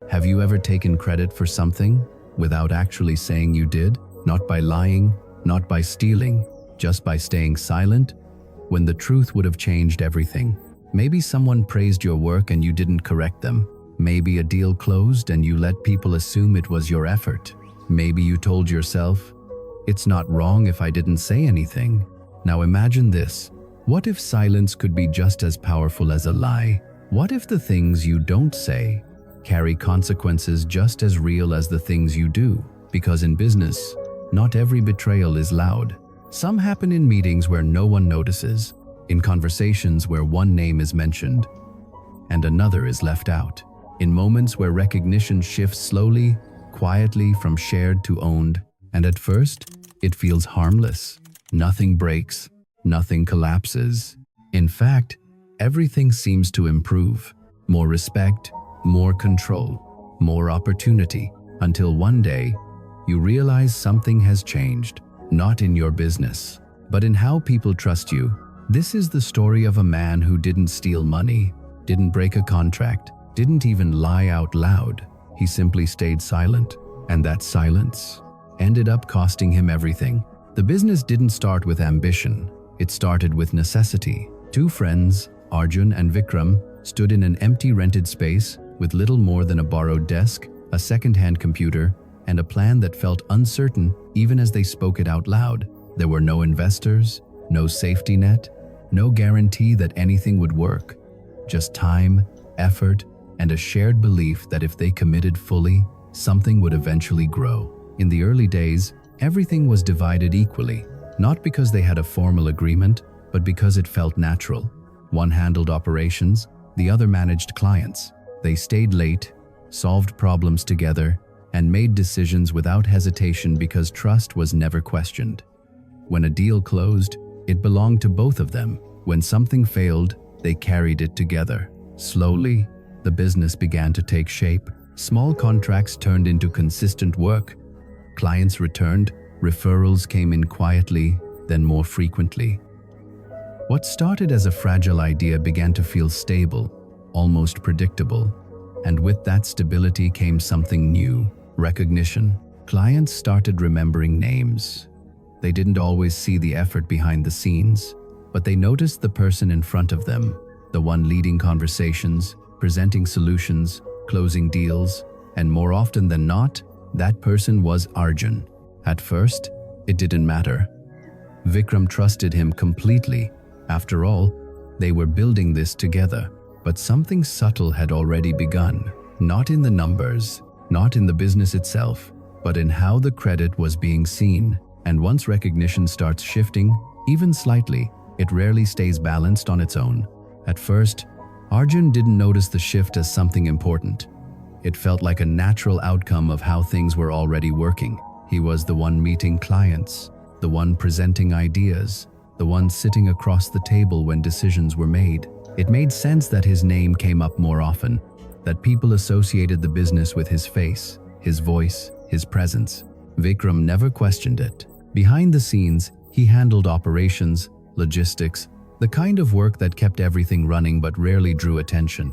Have you ever taken credit for something without actually saying you did? Not by lying, not by stealing, just by staying silent when the truth would have changed everything. Maybe someone praised your work and you didn't correct them. Maybe a deal closed and you let people assume it was your effort. Maybe you told yourself, "It's not wrong if I didn't say anything." Now imagine this. What if silence could be just as powerful as a lie? What if the things you don't say carry consequences just as real as the things you do? Because in business, not every betrayal is loud. Some happen in meetings where no one notices, in conversations where one name is mentioned and another is left out, in moments where recognition shifts slowly, quietly from shared to owned, and at first, it feels harmless. Nothing breaks, nothing collapses. In fact, everything seems to improve. More respect, more control, more opportunity, until one day, you realize something has changed, not in your business, but in how people trust you. This is the story of a man who didn't steal money, didn't break a contract, didn't even lie out loud. He simply stayed silent, and that silence ended up costing him everything. The business didn't start with ambition, it started with necessity. Two friends, Arjun and Vikram, stood in an empty rented space with little more than a borrowed desk, a second-hand computer, and a plan that felt uncertain even as they spoke it out loud. There were no investors, no safety net, no guarantee that anything would work. Just time, effort, and a shared belief that if they committed fully, something would eventually grow. In the early days, everything was divided equally, not because they had a formal agreement, but because it felt natural. One handled operations, the other managed clients. They stayed late, solved problems together, and made decisions without hesitation because trust was never questioned. When a deal closed, it belonged to both of them. When something failed, they carried it together. Slowly, the business began to take shape. Small contracts turned into consistent work. Clients returned, referrals came in quietly, then more frequently. What started as a fragile idea began to feel stable, almost predictable. And with that stability came something new, recognition. Clients started remembering names. They didn't always see the effort behind the scenes, but they noticed the person in front of them, the one leading conversations, presenting solutions, closing deals, and more often than not, that person was Arjun. At first, it didn't matter. Vikram trusted him completely. After all, they were building this together. But something subtle had already begun, not in the numbers, not in the business itself, but in how the credit was being seen. And once recognition starts shifting, even slightly, it rarely stays balanced on its own. At first, Arjun didn't notice the shift as something important. It felt like a natural outcome of how things were already working. He was the one meeting clients, the one presenting ideas, the one sitting across the table when decisions were made. It made sense that his name came up more often, that people associated the business with his face, his voice, his presence. Vikram never questioned it. Behind the scenes, he handled operations, logistics, the kind of work that kept everything running but rarely drew attention.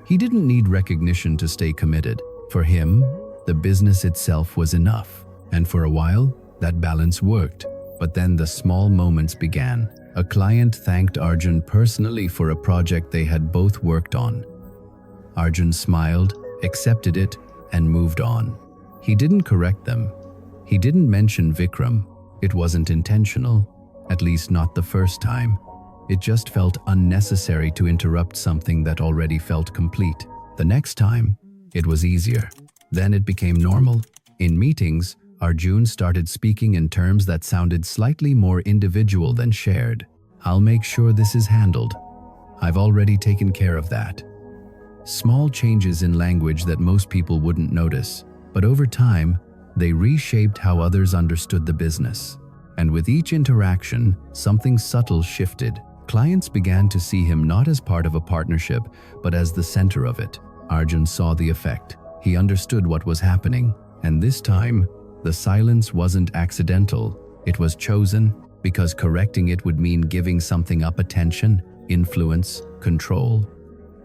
He didn't need recognition to stay committed. For him, the business itself was enough. And for a while, that balance worked. But then the small moments began. A client thanked Arjun personally for a project they had both worked on. Arjun smiled, accepted it, and moved on. He didn't correct them. He didn't mention Vikram. It wasn't intentional, at least not the first time. It just felt unnecessary to interrupt something that already felt complete. The next time, it was easier. Then it became normal. In meetings, Arjun started speaking in terms that sounded slightly more individual than shared. "I'll make sure this is handled. I've already taken care of that." Small changes in language that most people wouldn't notice, but over time, they reshaped how others understood the business. And with each interaction, something subtle shifted. Clients began to see him not as part of a partnership, but as the center of it. Arjun saw the effect. He understood what was happening, and this time, the silence wasn't accidental. It was chosen because correcting it would mean giving something up: attention, influence, control.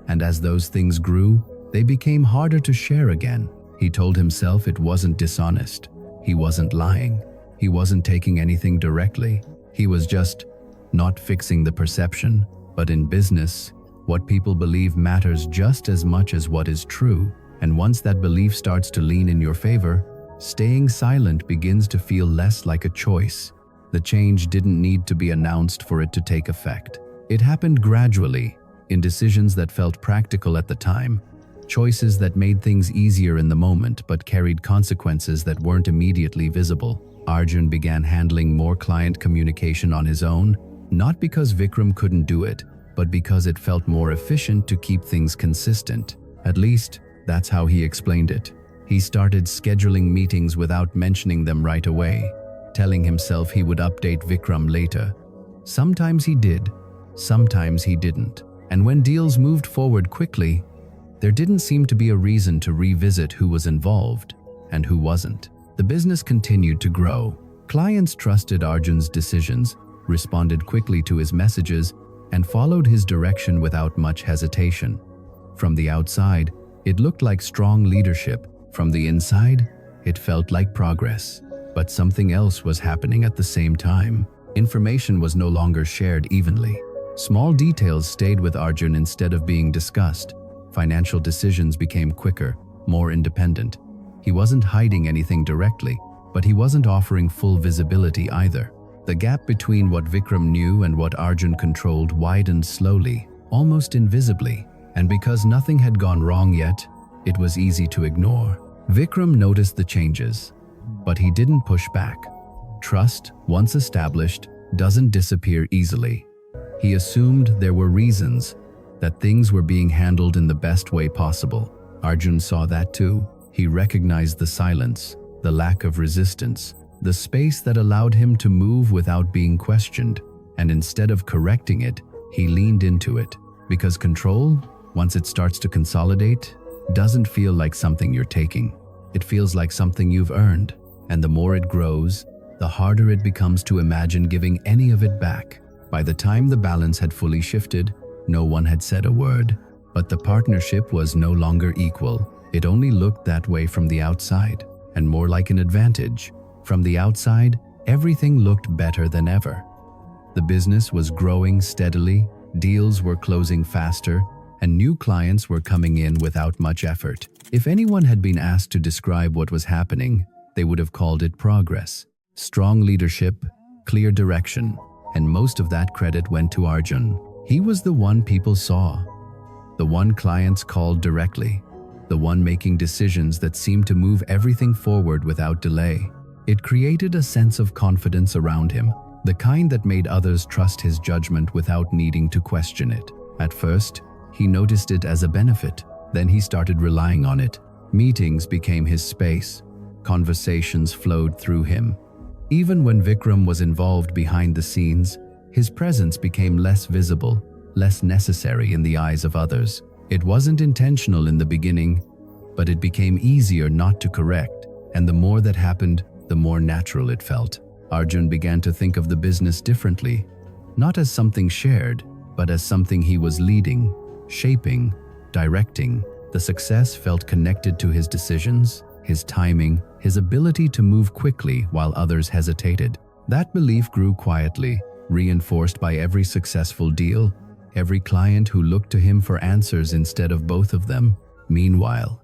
And as those things grew, They became harder to share again. He told himself it wasn't dishonest. He wasn't lying. He wasn't taking anything directly. He was just not fixing the perception. But in business, what people believe matters just as much as what is true. And once that belief starts to lean in your favor, staying silent begins to feel less like a choice. The change didn't need to be announced for it to take effect. It happened gradually, in decisions that felt practical at the time, choices that made things easier in the moment but carried consequences that weren't immediately visible. Arjun began handling more client communication on his own, not because Vikram couldn't do it, but because it felt more efficient to keep things consistent. At least, that's how he explained it. He started scheduling meetings without mentioning them right away, telling himself he would update Vikram later. Sometimes he did, sometimes he didn't. And when deals moved forward quickly, there didn't seem to be a reason to revisit who was involved and who wasn't. The business continued to grow. Clients trusted Arjun's decisions, responded quickly to his messages, and followed his direction without much hesitation. From the outside, it looked like strong leadership. From the inside, it felt like progress. But something else was happening at the same time. Information was no longer shared evenly. Small details stayed with Arjun instead of being discussed. Financial decisions became quicker, more independent. He wasn't hiding anything directly, but he wasn't offering full visibility either. The gap between what Vikram knew and what Arjun controlled widened slowly, almost invisibly. And because nothing had gone wrong yet, it was easy to ignore. Vikram noticed the changes, but he didn't push back. Trust, once established, doesn't disappear easily. He assumed there were reasons, that things were being handled in the best way possible. Arjun saw that too. He recognized the silence, the lack of resistance, the space that allowed him to move without being questioned. And instead of correcting it, he leaned into it. Because control, once it starts to consolidate, doesn't feel like something you're taking. It feels like something you've earned. And the more it grows, the harder it becomes to imagine giving any of it back. By the time the balance had fully shifted, no one had said a word. But the partnership was no longer equal. It only looked that way from the outside, and more like an advantage. From the outside, everything looked better than ever. The business was growing steadily, deals were closing faster, and new clients were coming in without much effort. If anyone had been asked to describe what was happening, they would have called it progress. Strong leadership, clear direction, and most of that credit went to Arjun. He was the one people saw, the one clients called directly, the one making decisions that seemed to move everything forward without delay. It created a sense of confidence around him, the kind that made others trust his judgment without needing to question it. At first, he noticed it as a benefit. Then he started relying on it. Meetings became his space. Conversations flowed through him. Even when Vikram was involved behind the scenes, his presence became less visible, less necessary in the eyes of others. It wasn't intentional in the beginning, but it became easier not to correct, and the more that happened, the more natural it felt. Arjun began to think of the business differently, not as something shared, but as something he was leading, shaping, directing. The success felt connected to his decisions, his timing, his ability to move quickly while others hesitated. That belief grew quietly, reinforced by every successful deal, every client who looked to him for answers instead of both of them. Meanwhile,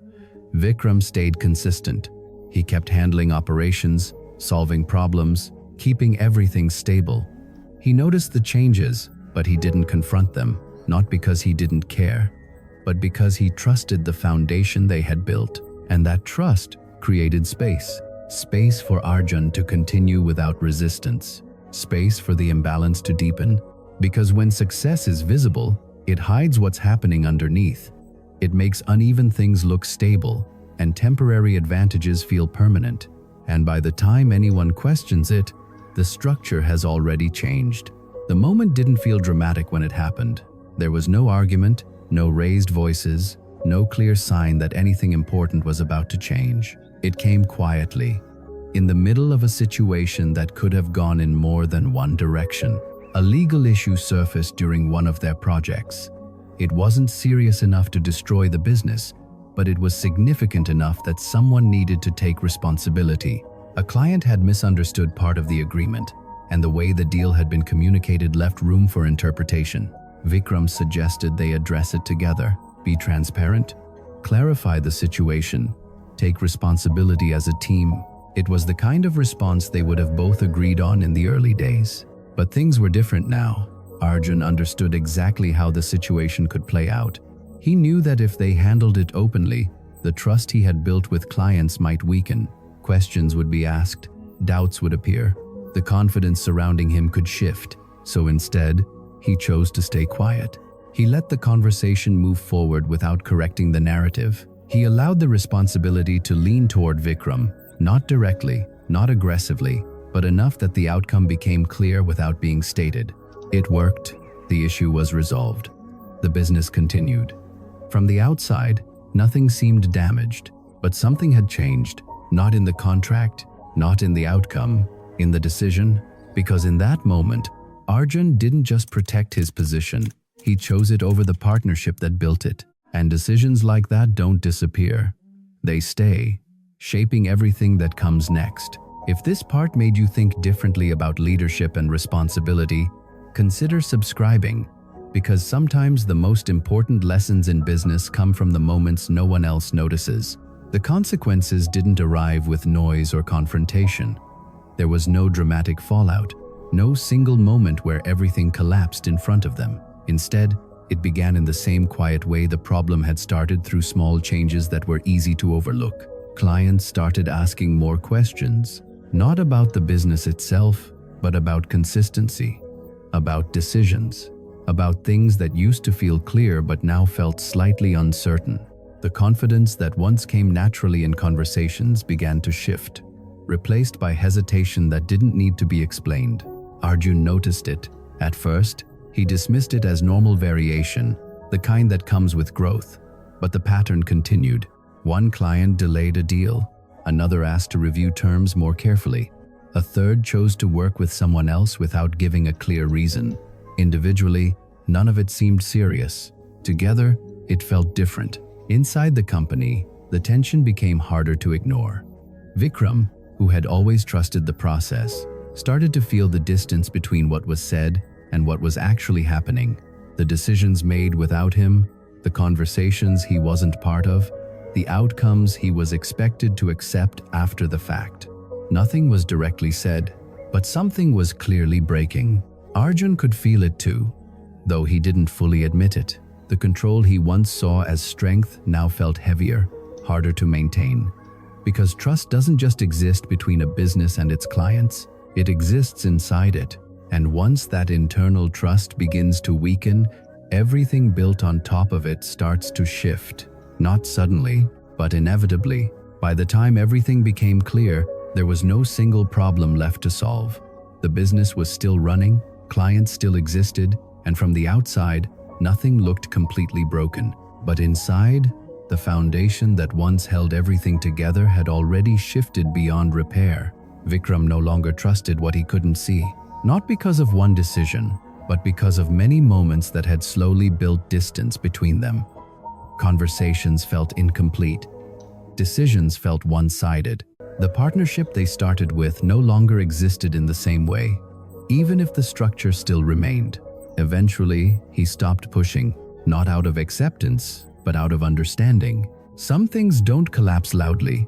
Vikram stayed consistent. He kept handling operations, solving problems, keeping everything stable. He noticed the changes, but he didn't confront them, not because he didn't care, but because he trusted the foundation they had built. And that trust created space for Arjun to continue without resistance, space for the imbalance to deepen. Because when success is visible, it hides what's happening underneath. It makes uneven things look stable, and temporary advantages feel permanent. And by the time anyone questions it, the structure has already changed. The moment didn't feel dramatic when it happened. There was no argument, no raised voices, no clear sign that anything important was about to change. It came quietly, in the middle of a situation that could have gone in more than one direction. A legal issue surfaced during one of their projects. It wasn't serious enough to destroy the business, but it was significant enough that someone needed to take responsibility. A client had misunderstood part of the agreement, and the way the deal had been communicated left room for interpretation. Vikram suggested they address it together, be transparent, clarify the situation, take responsibility as a team. It was the kind of response they would have both agreed on in the early days. But things were different now. Arjun understood exactly how the situation could play out. He knew that if they handled it openly, the trust he had built with clients might weaken. Questions would be asked, doubts would appear, the confidence surrounding him could shift. So instead, he chose to stay quiet. He let the conversation move forward without correcting the narrative. He allowed the responsibility to lean toward Vikram, not directly, not aggressively, but enough that the outcome became clear without being stated. It worked. The issue was resolved. The business continued. From the outside, nothing seemed damaged, but something had changed. Not in the contract, not in the outcome, in the decision, because in that moment, Arjun didn't just protect his position, he chose it over the partnership that built it. And decisions like that don't disappear. They stay, shaping everything that comes next. If this part made you think differently about leadership and responsibility, consider subscribing, because sometimes the most important lessons in business come from the moments no one else notices. The consequences didn't arrive with noise or confrontation. There was no dramatic fallout, no single moment where everything collapsed in front of them. Instead, it began in the same quiet way the problem had started, through small changes that were easy to overlook. Clients started asking more questions, not about the business itself, but about consistency, about decisions, about things that used to feel clear but now felt slightly uncertain. The confidence that once came naturally in conversations began to shift, replaced by hesitation that didn't need to be explained. Arjun noticed it. At first, he dismissed it as normal variation, the kind that comes with growth. But the pattern continued. One client delayed a deal, another asked to review terms more carefully, a third chose to work with someone else without giving a clear reason. Individually, none of it seemed serious. Together, it felt different. Inside the company, the tension became harder to ignore. Vikram, who had always trusted the process, started to feel the distance between what was said and what was actually happening. The decisions made without him, the conversations he wasn't part of, the outcomes he was expected to accept after the fact. Nothing was directly said, but something was clearly breaking. Arjun could feel it too, though he didn't fully admit it. The control he once saw as strength now felt heavier, harder to maintain. Because trust doesn't just exist between a business and its clients, it exists inside it. And once that internal trust begins to weaken, everything built on top of it starts to shift. Not suddenly, but inevitably. By the time everything became clear, there was no single problem left to solve. The business was still running, clients still existed, and from the outside, nothing looked completely broken. But inside, the foundation that once held everything together had already shifted beyond repair. Vikram no longer trusted what he couldn't see, not because of one decision, but because of many moments that had slowly built distance between them. Conversations felt incomplete. Decisions felt one-sided. The partnership they started with no longer existed in the same way, even if the structure still remained. Eventually, he stopped pushing, not out of acceptance, but out of understanding. Some things don't collapse loudly.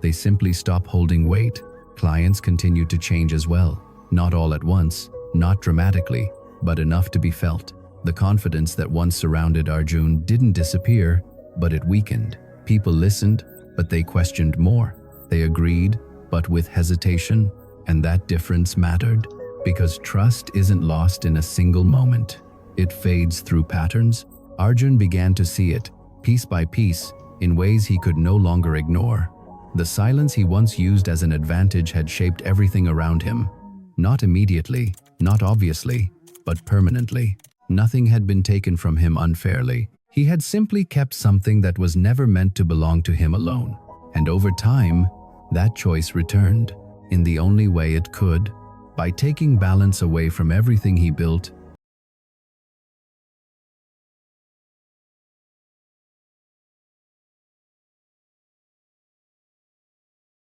They simply stop holding weight. Clients continued to change as well. Not all at once, not dramatically, but enough to be felt. The confidence that once surrounded Arjun didn't disappear, but it weakened. People listened, but they questioned more. They agreed, but with hesitation, and that difference mattered. Because trust isn't lost in a single moment. It fades through patterns. Arjun began to see it, piece by piece, in ways he could no longer ignore. The silence he once used as an advantage had shaped everything around him. Not immediately, not obviously, but permanently. Nothing had been taken from him unfairly. He had simply kept something that was never meant to belong to him alone. And over time, that choice returned, in the only way it could. By taking balance away from everything he built,